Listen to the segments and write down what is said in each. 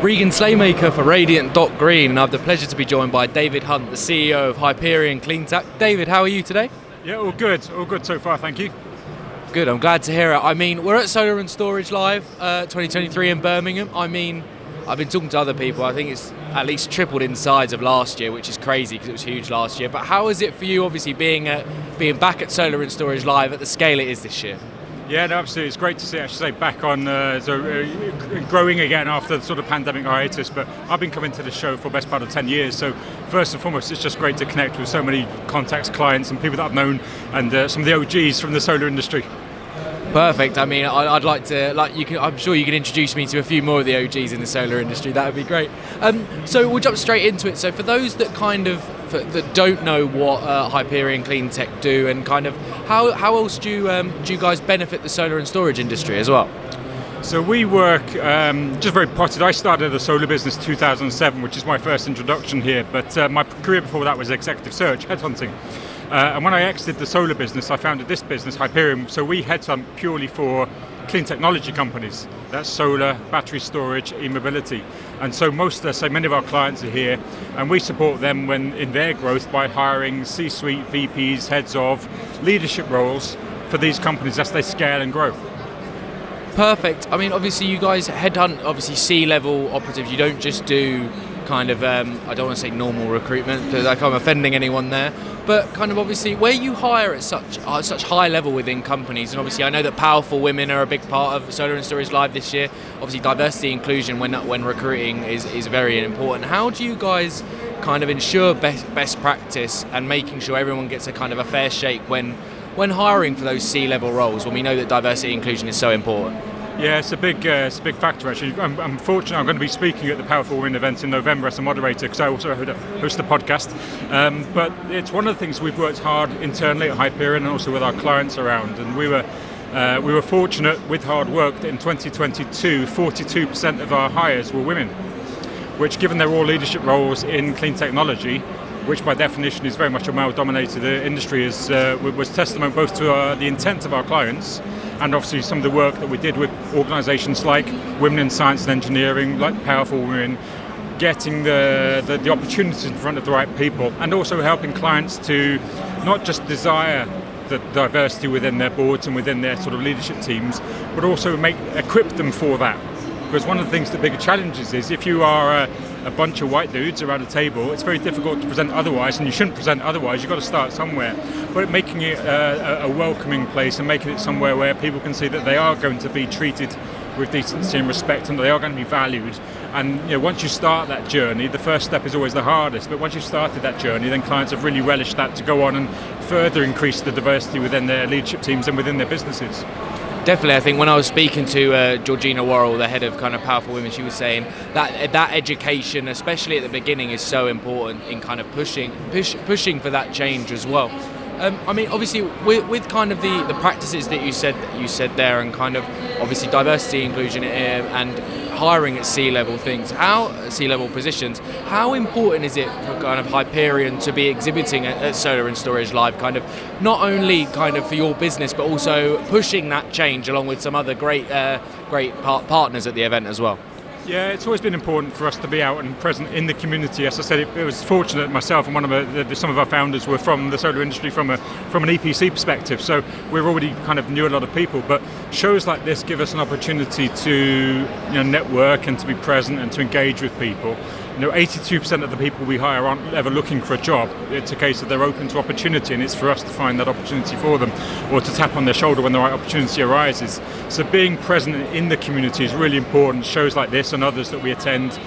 Regan Slaymaker for Radiant.Green, and I have the pleasure to be joined by David Hunt, the CEO of Hyperion Clean Tech. David, how are you today? Yeah, all good so far, thank you. Good, I'm glad to hear it. I mean, we're at Solar and Storage Live 2023 in Birmingham. I mean, I've been talking to other people, I think it's at least tripled in size of last year, which is crazy because it was huge last year. But how is it for you, obviously, being back at Solar and Storage Live at the scale it is this year? Yeah, no, absolutely. It's great to see, back on, growing again after the sort of pandemic hiatus. But I've been coming to the show for the best part of 10 years. So first and foremost, it's just great to connect with so many contacts, clients, and people that I've known, and some of the OGs from the solar industry. Perfect. I mean, I'd like to, I'm sure you can introduce me to a few more of the OGs in the solar industry. That would be great. So we'll jump straight into it. So for those that that don't know what Hyperion Clean Tech do, and kind of how else do you guys benefit the solar and storage industry as well? So we work, just very potted, I started a solar business in 2007, which is my first introduction here, but my career before that was executive search, headhunting. And when I exited the solar business, I founded this business, Hyperion. So we headhunt purely for clean technology companies. That's solar, battery storage, e-mobility. And so many of our clients are here, and we support them in their growth by hiring C-suite, VPs, heads of, leadership roles for these companies as they scale and grow. Perfect. I mean, obviously you guys headhunt, obviously C-level operatives. You don't just do kind of, I don't want to say normal recruitment, because I'm offending anyone there, but kind of obviously where you hire at such high level within companies, and obviously I know that powerful women are a big part of Solar and Storage Live this year. Obviously diversity inclusion when recruiting is very important. How do you guys kind of ensure best practice and making sure everyone gets a kind of a fair shake when hiring for those C-level roles, when we know that diversity inclusion is so important? Yeah, it's a big factor actually. I'm fortunate. I'm going to be speaking at the Powerful Women event in November as a moderator, because I also host the podcast. But it's one of the things we've worked hard internally at Hyperion and also with our clients around. And we were fortunate with hard work that in 2022, 42% of our hires were women, which, given they're all leadership roles in clean technology, which by definition is very much a male-dominated industry, was testament both to the intent of our clients and obviously some of the work that we did with organisations like Women in Science and Engineering, like Powerful Women, getting the opportunities in front of the right people, and also helping clients to not just desire the diversity within their boards and within their sort of leadership teams, but also equip them for that. Because one of the things, the bigger challenges is if you are a bunch of white dudes around a table, it's very difficult to present otherwise, and you shouldn't present otherwise. You've got to start somewhere. But making it a welcoming place and making it somewhere where people can see that they are going to be treated with decency and respect, and they are going to be valued. And once you start that journey, the first step is always the hardest, but once you've started that journey, then clients have really relished that to go on and further increase the diversity within their leadership teams and within their businesses. Definitely, I think when I was speaking to Georgina Worrell, the head of kind of Powerful Women, she was saying that education, especially at the beginning, is so important in kind of pushing for that change as well. I mean, obviously, with kind of the practices that you said there, and kind of obviously diversity, inclusion, and hiring at C-level C-level positions, how important is it for kind of Hyperion to be exhibiting at Solar and Storage Live, kind of not only kind of for your business, but also pushing that change along with some other great partners at the event as well? Yeah, it's always been important for us to be out and present in the community. As I said, it was fortunate myself and some of our founders were from the solar industry from an EPC perspective, so we already kind of knew a lot of people. But shows like this give us an opportunity to network and to be present and to engage with people. 82% of the people we hire aren't ever looking for a job. It's a case that they're open to opportunity, and it's for us to find that opportunity for them, or to tap on their shoulder when the right opportunity arises. So being present in the community is really important. Shows like this and others that we attend,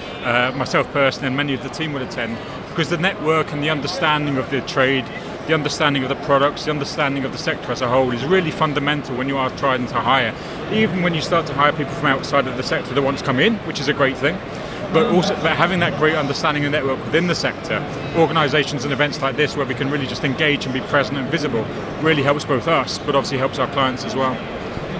myself personally and many of the team will attend, because the network and the understanding of the trade, the understanding of the products, the understanding of the sector as a whole is really fundamental when you are trying to hire. Even when you start to hire people from outside of the sector that want to come in, which is a great thing, but having that great understanding and network within the sector, organisations and events like this where we can really just engage and be present and visible really helps both us, but obviously helps our clients as well.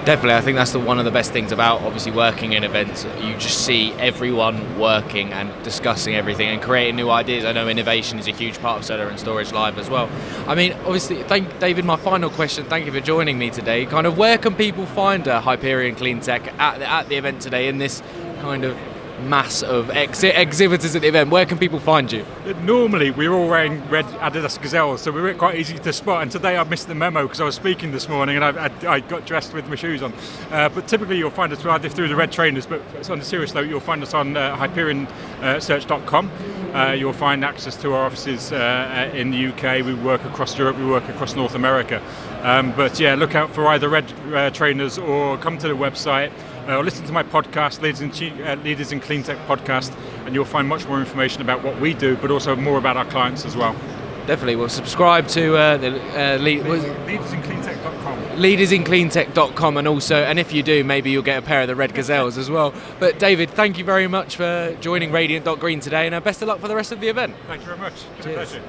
Definitely, I think that's one of the best things about obviously working in events. You just see everyone working and discussing everything and creating new ideas. I know innovation is a huge part of Solar and Storage Live as well. I mean, obviously, David, my final question, thank you for joining me today. Kind of where can people find Hyperion Clean Tech at the event today in this kind of mass of exhibitors at the event. Where can people find you? Normally we're all wearing red Adidas Gazelles, so we're quite easy to spot, and today I missed the memo because I was speaking this morning and I got dressed with my shoes on. But typically you'll find us either through the red trainers, but on a serious note, you'll find us on Hyperion.Search.com. You'll find access to our offices in the UK. We work across Europe, we work across North America. But yeah, look out for either red trainers or come to the website or listen to my podcast, Leaders in Clean Tech podcast, and you'll find much more information about what we do, but also more about our clients as well. Definitely. Well, subscribe to leadersincleantech.com. leadersincleantech.com, and if you do, maybe you'll get a pair of the red Gazelles as well. But David, thank you very much for joining Radiant.Green today, and best of luck for the rest of the event. Thank you very much. It's been a pleasure.